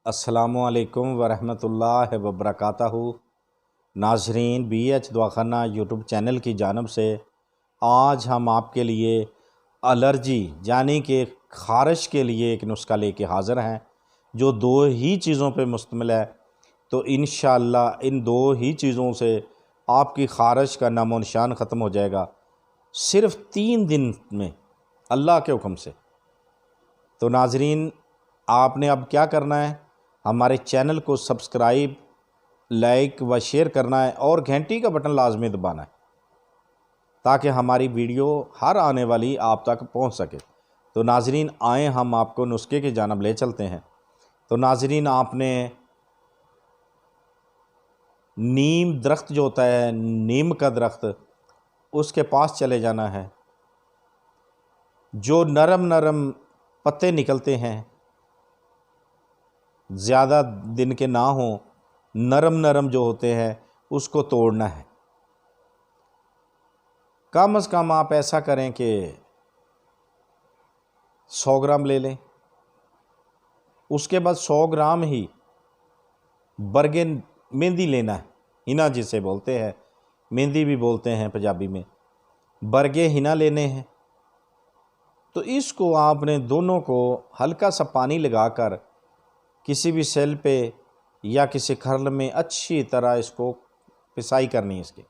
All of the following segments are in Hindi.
अस्सलामुअलैकुम वरहमतुल्लाहि वबरकातहू। नाजरीन, BH दवाखाना यूट्यूब चैनल की जानब से आज हम आपके लिए एलर्जी यानी कि ख़ारिश के लिए एक नुस्खा लेके हाज़िर हैं जो दो ही चीज़ों पे मुश्तमिल है। तो इंशाअल्लाह इन दो ही चीज़ों से आपकी ख़ारिश का नामो निशान ख़त्म हो जाएगा, सिर्फ़ 3 दिन में, अल्लाह के हुक्म से। तो नाजरीन, आपने अब क्या करना है, हमारे चैनल को सब्सक्राइब, लाइक व शेयर करना है और घंटी का बटन लाजमी दबाना है ताकि हमारी वीडियो हर आने वाली आप तक पहुंच सके। तो नाजरीन, आए हम आपको नुस्खे की जानब ले चलते हैं। तो नाजरीन, आपने नीम दरख्त जो होता है, नीम का दरख्त, उसके पास चले जाना है। जो नरम नरम पत्ते निकलते हैं, ज़्यादा दिन के ना हों, नरम नरम जो होते हैं, उसको तोड़ना है। कम से कम आप ऐसा करें कि 100 ग्राम ले लें। उसके बाद 100 ग्राम ही बरगे मेहंदी लेना है, हिना जिसे बोलते हैं, मेहंदी भी बोलते हैं पंजाबी में। बरगे हिना लेने हैं। तो इसको आपने दोनों को हल्का सा पानी लगाकर किसी भी सेल पे या किसी खरल में अच्छी तरह इसको पिसाई करनी है। इसकी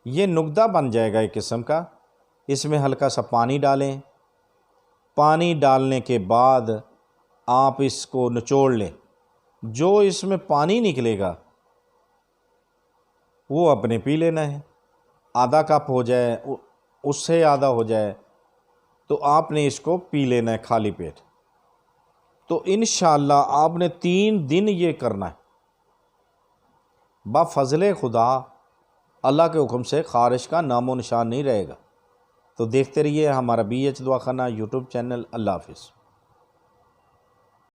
ये नुकदा बन जाएगा एक किस्म का। इसमें हल्का सा पानी डालें। पानी डालने के बाद आप इसको निचोड़ लें। जो इसमें पानी निकलेगा वो अपने पी लेना है। आधा कप हो जाए, उससे आधा हो जाए, तो आपने इसको पी लेना है खाली पेट। तो इंशाअल्लाह आपने 3 दिन ये करना है। बफ़ज़ल खुदा अल्लाह के हुक्म से ख़ारिश का नामो निशान नहीं रहेगा। तो देखते रहिए हमारा BH दवाखाना यूट्यूब चैनल। अल्लाह हाफ़िज़।